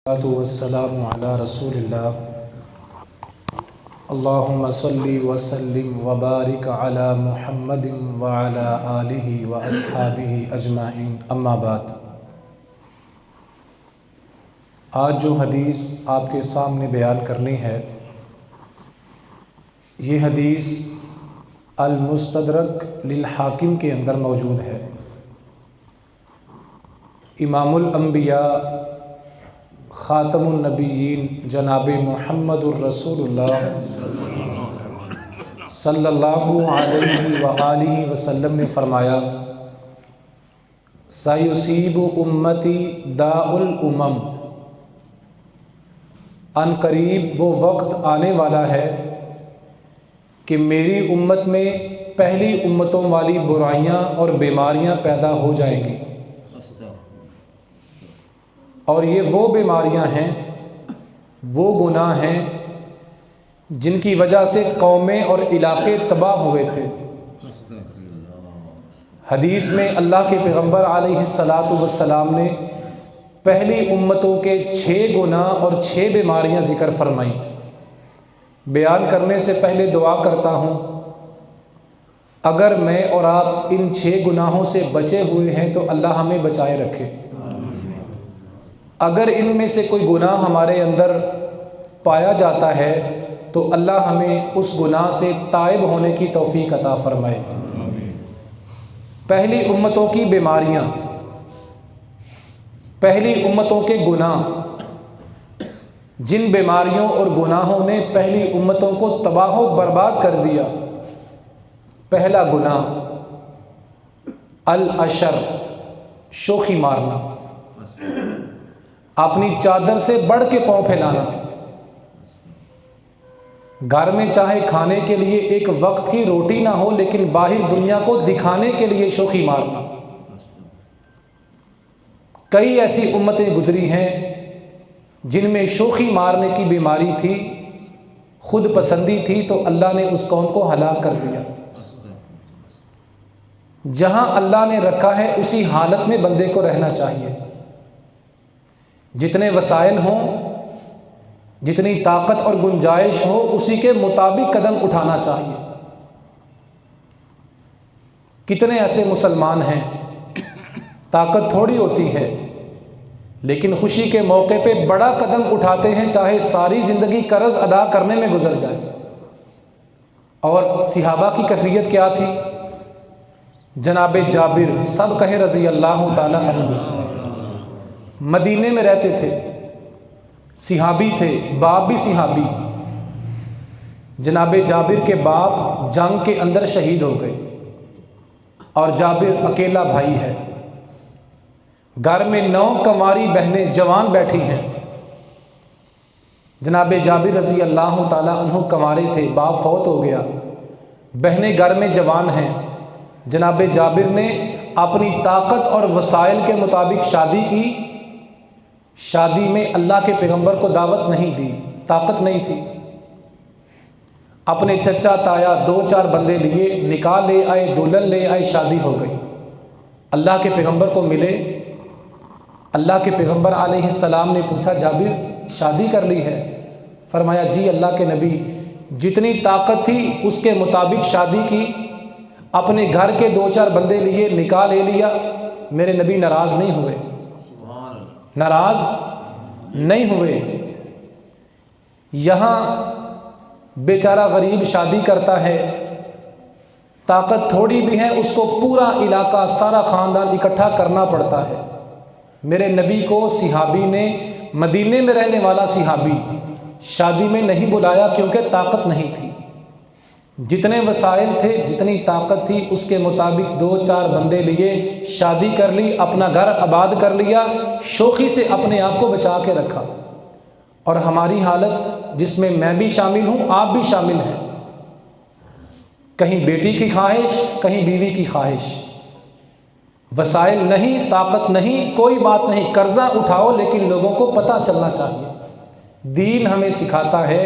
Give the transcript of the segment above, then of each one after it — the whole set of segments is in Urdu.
والسلام علی رسول اللہ اللہم صلی وسلم وبارک علی محمد وعلی آلہ واصحابہ اجمعین اما بعد۔ آج جو حدیث آپ کے سامنے بیان کرنی ہے، یہ حدیث المستدرک للحاکم کے اندر موجود ہے۔ امام الانبیاء خاتم النبیین جناب محمد الرسول اللہ صلی اللہ علیہ وآلہ وسلم نے فرمایا، سیصیب امتی داء الامم، ان قریب وہ وقت آنے والا ہے کہ میری امت میں پہلی امتوں والی برائیاں اور بیماریاں پیدا ہو جائیں گی، اور یہ وہ بیماریاں ہیں، وہ گناہ ہیں جن کی وجہ سے قومیں اور علاقے تباہ ہوئے تھے۔ حدیث میں اللہ کے پیغمبر علیہ السلام نے پہلی امتوں کے 6 گناہ اور 6 بیماریاں ذکر فرمائیں۔ بیان کرنے سے پہلے دعا کرتا ہوں، اگر میں اور آپ ان 6 گناہوں سے بچے ہوئے ہیں تو اللہ ہمیں بچائے رکھے۔ اگر ان میں سے کوئی گناہ ہمارے اندر پایا جاتا ہے تو اللہ ہمیں اس گناہ سے تائب ہونے کی توفیق عطا فرمائے۔ پہلی امتوں کی بیماریاں، پہلی امتوں کے گناہ، جن بیماریوں اور گناہوں نے پہلی امتوں کو تباہ و برباد کر دیا۔ پہلا گناہ العشر، شوخی مارنا، اپنی چادر سے بڑھ کے پاؤں پھیلانا۔ گھر میں چاہے کھانے کے لیے ایک وقت کی روٹی نہ ہو، لیکن باہر دنیا کو دکھانے کے لیے شوخی مارنا۔ کئی ایسی امتیں گزری ہیں جن میں شوخی مارنے کی بیماری تھی، خود پسندی تھی، تو اللہ نے اس قوم کو ہلاک کر دیا۔ جہاں اللہ نے رکھا ہے اسی حالت میں بندے کو رہنا چاہیے۔ جتنے وسائل ہوں، جتنی طاقت اور گنجائش ہو، اسی کے مطابق قدم اٹھانا چاہیے۔ کتنے ایسے مسلمان ہیں، طاقت تھوڑی ہوتی ہے لیکن خوشی کے موقع پہ بڑا قدم اٹھاتے ہیں، چاہے ساری زندگی قرض ادا کرنے میں گزر جائے۔ اور صحابہ کی کیفیت کیا تھی؟ جناب جابر، سب کہے رضی اللہ تعالی عنہ، مدینے میں رہتے تھے، صحابی تھے، باپ بھی صحابی۔ جناب جابر کے باپ جنگ کے اندر شہید ہو گئے اور جابر اکیلا بھائی ہے۔ گھر میں 9 کنواری بہنیں جوان بیٹھی ہیں۔ جناب جابر رضی اللہ تعالی عنہ کنوارے تھے، باپ فوت ہو گیا، بہنیں گھر میں جوان ہیں۔ جناب جابر نے اپنی طاقت اور وسائل کے مطابق شادی کی۔ شادی میں اللہ کے پیغمبر کو دعوت نہیں دی، طاقت نہیں تھی۔ اپنے چچا تایا 2-4 بندے لیے، نکاح لے آئے، دلہن لے آئے، شادی ہو گئی۔ اللہ کے پیغمبر کو ملے، اللہ کے پیغمبر علیہ السلام نے پوچھا، جابر شادی کر لی ہے؟ فرمایا جی اللہ کے نبی، جتنی طاقت تھی اس کے مطابق شادی کی، اپنے گھر کے 2-4 بندے لیے، نکاح لے لیا، میرے نبی ناراض نہیں ہوئے، ناراض نہیں ہوئے۔ یہاں بیچارہ غریب شادی کرتا ہے، طاقت تھوڑی بھی ہے، اس کو پورا علاقہ، سارا خاندان اکٹھا کرنا پڑتا ہے۔ میرے نبی کو صحابی نے، مدینے میں رہنے والا صحابی، شادی میں نہیں بلایا کیونکہ طاقت نہیں تھی۔ جتنے وسائل تھے، جتنی طاقت تھی، اس کے مطابق 2-4 بندے لیے، شادی کر لی، اپنا گھر آباد کر لیا، شوخی سے اپنے آپ کو بچا کے رکھا۔ اور ہماری حالت، جس میں میں بھی شامل ہوں، آپ بھی شامل ہیں، کہیں بیٹی کی خواہش، کہیں بیوی کی خواہش، وسائل نہیں، طاقت نہیں، کوئی بات نہیں، قرضہ اٹھاؤ، لیکن لوگوں کو پتہ چلنا چاہیے۔ دین ہمیں سکھاتا ہے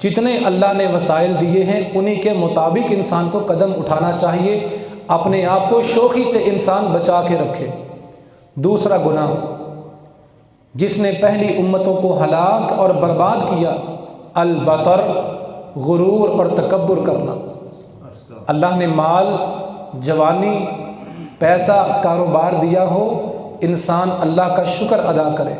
جتنے اللہ نے وسائل دیے ہیں انہی کے مطابق انسان کو قدم اٹھانا چاہیے، اپنے آپ کو شوخی سے انسان بچا کے رکھے۔ دوسرا گناہ جس نے پہلی امتوں کو ہلاک اور برباد کیا، البطر، غرور اور تکبر کرنا۔ اللہ نے مال، جوانی، پیسہ، کاروبار دیا ہو، انسان اللہ کا شکر ادا کرے،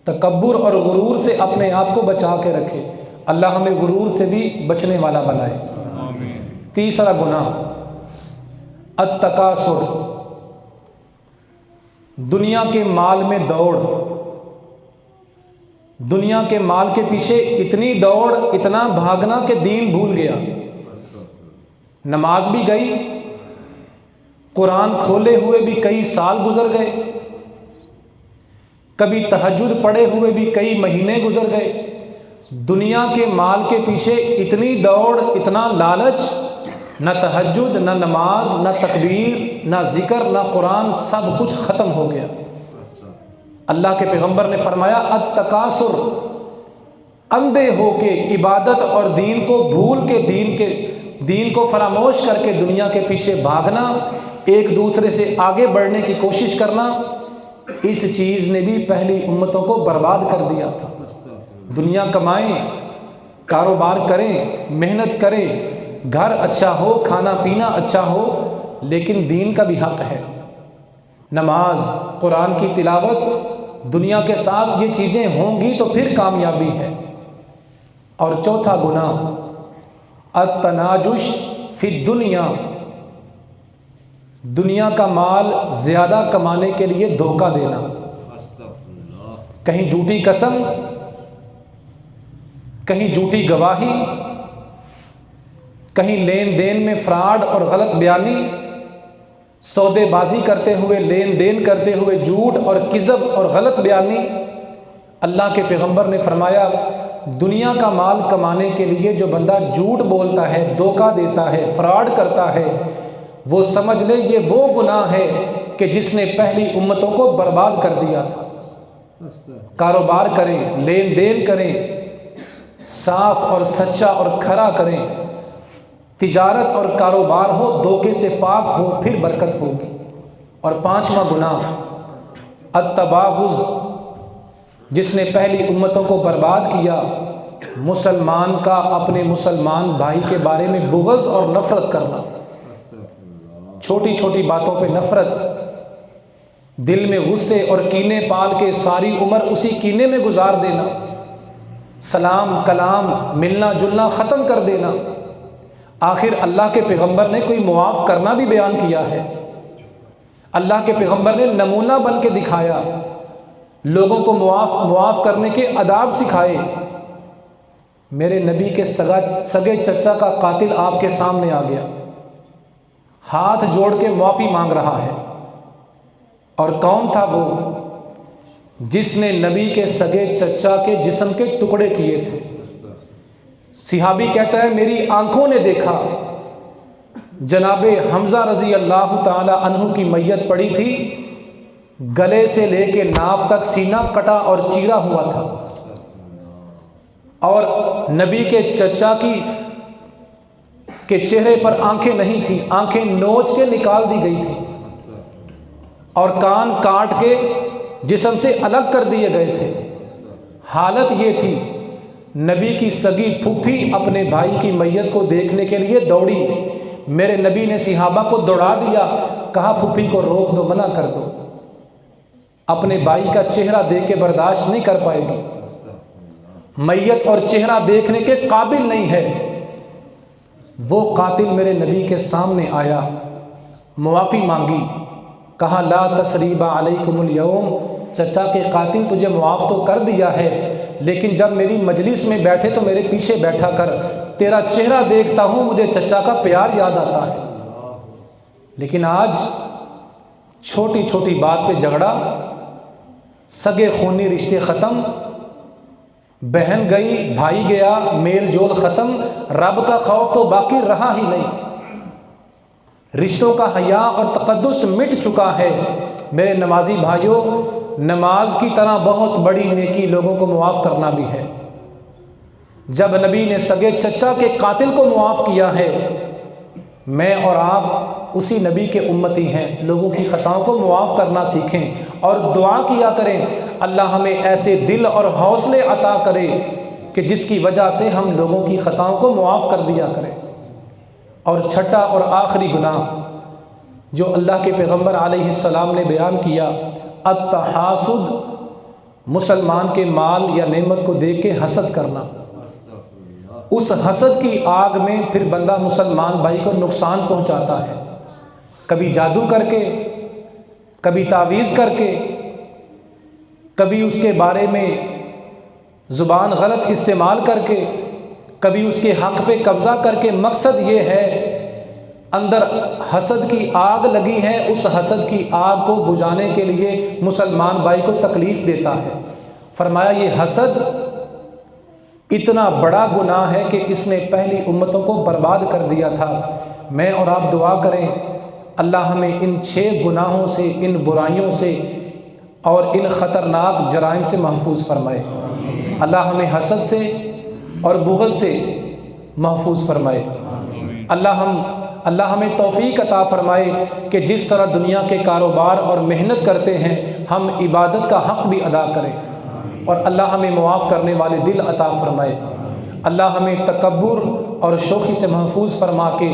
تکبر اور غرور سے اپنے آپ کو بچا کے رکھے۔ اللہ ہمیں غرور سے بھی بچنے والا بنائے۔ تیسرا گناہ التکاسر، دنیا کے مال میں دوڑ۔ دنیا کے مال کے پیچھے اتنی دوڑ، اتنا بھاگنا کہ دین بھول گیا۔ نماز بھی گئی، قرآن کھولے ہوئے بھی کئی سال گزر گئے، کبھی تہجد پڑھے ہوئے بھی کئی مہینے گزر گئے۔ دنیا کے مال کے پیچھے اتنی دوڑ، اتنا لالچ، نہ تہجد، نہ نماز، نہ تکبیر، نہ ذکر، نہ قرآن، سب کچھ ختم ہو گیا۔ اللہ کے پیغمبر نے فرمایا التکاسر، اندھے ہو کے عبادت اور دین کو بھول کے دین کو فراموش کر کے دنیا کے پیچھے بھاگنا، ایک دوسرے سے آگے بڑھنے کی کوشش کرنا، اس چیز نے بھی پہلی امتوں کو برباد کر دیا تھا۔ دنیا کمائیں، کاروبار کریں، محنت کریں، گھر اچھا ہو، کھانا پینا اچھا ہو، لیکن دین کا بھی حق ہے۔ نماز، قرآن کی تلاوت، دنیا کے ساتھ یہ چیزیں ہوں گی تو پھر کامیابی ہے۔ اور چوتھا گناہ التناجش فی الدنیا، دنیا کا مال زیادہ کمانے کے لیے دھوکہ دینا، کہیں جھوٹی قسم، کہیں جھوٹی گواہی، کہیں لین دین میں فراڈ اور غلط بیانی، سودے بازی کرتے ہوئے، لین دین کرتے ہوئے جھوٹ اور کذب اور غلط بیانی۔ اللہ کے پیغمبر نے فرمایا دنیا کا مال کمانے کے لیے جو بندہ جھوٹ بولتا ہے، دھوکہ دیتا ہے، فراڈ کرتا ہے، وہ سمجھ لے یہ وہ گناہ ہے کہ جس نے پہلی امتوں کو برباد کر دیا تھا۔ کاروبار کریں، لین دین کریں، صاف اور سچا اور کھرا کریں، تجارت اور کاروبار ہو، دھوکے سے پاک ہو، پھر برکت ہوگی۔ اور پانچواں گناہ التباغض، جس نے پہلی امتوں کو برباد کیا، مسلمان کا اپنے مسلمان بھائی کے بارے میں بغض اور نفرت کرنا، چھوٹی چھوٹی باتوں پہ نفرت، دل میں غصے اور کینے پال کے ساری عمر اسی کینے میں گزار دینا، سلام کلام ملنا جلنا ختم کر دینا۔ آخر اللہ کے پیغمبر نے کوئی معاف کرنا بھی بیان کیا ہے، اللہ کے پیغمبر نے نمونہ بن کے دکھایا، لوگوں کو معاف کرنے کے آداب سکھائے۔ میرے نبی کے سگے چچا کا قاتل آپ کے سامنے آ گیا، ہاتھ جوڑ کے معافی مانگ رہا ہے، اور کون تھا وہ؟ جس نے نبی کے سگے چچا کے جسم کے ٹکڑے کیے تھے۔ صحابی کہتا ہے میری آنکھوں نے دیکھا جناب حمزہ رضی اللہ تعالی عنہ کی میت پڑی تھی، گلے سے لے کے ناف تک سینہ کٹا اور چیرا ہوا تھا، اور نبی کے چچا کے چہرے پر آنکھیں نہیں تھیں، آنکھیں نوچ کے نکال دی گئی تھی، اور کان کاٹ کے جسم سے الگ کر دیے گئے تھے۔ حالت یہ تھی، نبی کی سگی پھوپھی اپنے بھائی کی میت کو دیکھنے کے لیے دوڑی، میرے نبی نے صحابہ کو دوڑا دیا، کہا پھوپھی کو روک دو، منع کر دو، اپنے بھائی کا چہرہ دیکھ کے برداشت نہیں کر پائے گی، میت اور چہرہ دیکھنے کے قابل نہیں ہے۔ وہ قاتل میرے نبی کے سامنے آیا، معافی مانگی، کہا لا تثریب علیکم اليوم، چچا کے قاتل تجھے معاف تو کر دیا ہے، لیکن جب میری مجلس میں بیٹھے تو میرے پیچھے بیٹھا کر، تیرا چہرہ دیکھتا ہوں مجھے چچا کا پیار یاد آتا ہے۔ لیکن آج چھوٹی چھوٹی بات پہ جھگڑا، سگے خونی رشتے ختم، بہن گئی بھائی گیا، میل جول ختم، رب کا خوف تو باقی رہا ہی نہیں، رشتوں کا حیا اور تقدس مٹ چکا ہے۔ میرے نمازی بھائیوں، نماز کی طرح بہت بڑی نیکی لوگوں کو معاف کرنا بھی ہے۔ جب نبی نے سگے چچا کے قاتل کو معاف کیا ہے، میں اور آپ اسی نبی کے امتی ہیں، لوگوں کی خطاؤں کو معاف کرنا سیکھیں اور دعا کیا کریں اللہ ہمیں ایسے دل اور حوصلے عطا کرے کہ جس کی وجہ سے ہم لوگوں کی خطاؤں کو معاف کر دیا کریں۔ اور چھٹا اور آخری گناہ جو اللہ کے پیغمبر علیہ السلام نے بیان کیا، التحاسد، مسلمان کے مال یا نعمت کو دیکھ کے حسد کرنا۔ اس حسد کی آگ میں پھر بندہ مسلمان بھائی کو نقصان پہنچاتا ہے، کبھی جادو کر کے، کبھی تعویذ کر کے، کبھی اس کے بارے میں زبان غلط استعمال کر کے، کبھی اس کے حق پہ قبضہ کر کے۔ مقصد یہ ہے، اندر حسد کی آگ لگی ہے، اس حسد کی آگ کو بجھانے کے لیے مسلمان بھائی کو تکلیف دیتا ہے۔ فرمایا یہ حسد اتنا بڑا گناہ ہے کہ اس نے پہلی امتوں کو برباد کر دیا تھا۔ میں اور آپ دعا کریں اللہ ہمیں ان 6 گناہوں سے، ان برائیوں سے اور ان خطرناک جرائم سے محفوظ فرمائے۔ اللہ ہمیں حسد سے اور بغض سے محفوظ فرمائے۔ اللہ ہمیں توفیق عطا فرمائے کہ جس طرح دنیا کے کاروبار اور محنت کرتے ہیں ہم عبادت کا حق بھی ادا کریں، اور اللہ ہمیں معاف کرنے والے دل عطا فرمائے۔ اللہ ہمیں تکبر اور شوخی سے محفوظ فرما کے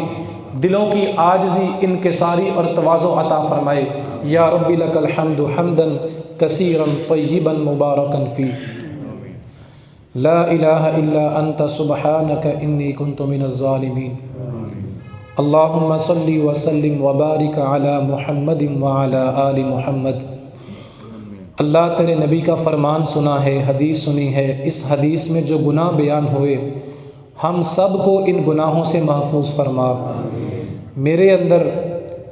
دلوں کی عاجزی، انکساری اور تواضع عطا فرمائے۔ یا رب لک الحمد حمدا کثیرا طیبا مبارکا فی، لا الہ الا انت سبحانک انی کنت من الظالمین۔ اللہم صلی وسلم وبارک علی محمد وعلی آل محمد۔ اللہ تیرے نبی کا فرمان سنا ہے، حدیث سنی ہے، اس حدیث میں جو گناہ بیان ہوئے ہم سب کو ان گناہوں سے محفوظ فرما۔ میرے اندر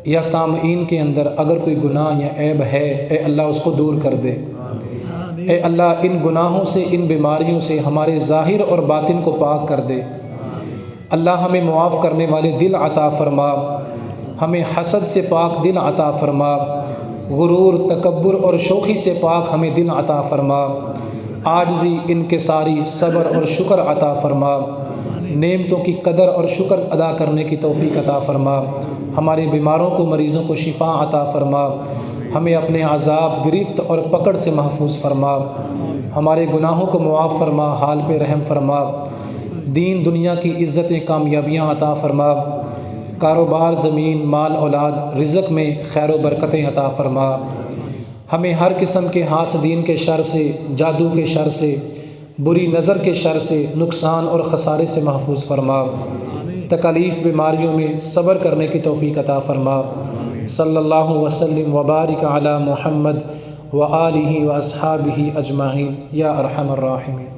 یا سامعین کے اندر اگر کوئی گناہ یا عیب ہے، اے اللہ اس کو دور کر دے۔ اے اللہ ان گناہوں سے، ان بیماریوں سے ہمارے ظاہر اور باطن کو پاک کر دے۔ اللہ ہمیں معاف کرنے والے دل عطا فرما، ہمیں حسد سے پاک دل عطا فرما، غرور، تکبر اور شوخی سے پاک ہمیں دل عطا فرما، عاجزی، انکساری، صبر اور شکر عطا فرما، نعمتوں کی قدر اور شکر ادا کرنے کی توفیق عطا فرما، ہمارے بیماروں کو، مریضوں کو شفا عطا فرما، ہمیں اپنے عذاب، گرفت اور پکڑ سے محفوظ فرما، ہمارے گناہوں کو معاف فرما، حال پہ رحم فرما، دین دنیا کی عزتیں، کامیابیاں عطا فرما، کاروبار، زمین، مال، اولاد، رزق میں خیر و برکتیں عطا فرما، ہمیں ہر قسم کے حاسدین کے شر سے، جادو کے شر سے، بری نظر کے شر سے، نقصان اور خسارے سے محفوظ فرما، تکالیف، بیماریوں میں صبر کرنے کی توفیق عطا فرما۔ صلی اللہ وسلم وبارک علی محمد وآلہ واصحابہ اجمعین یا ارحم الراحمین۔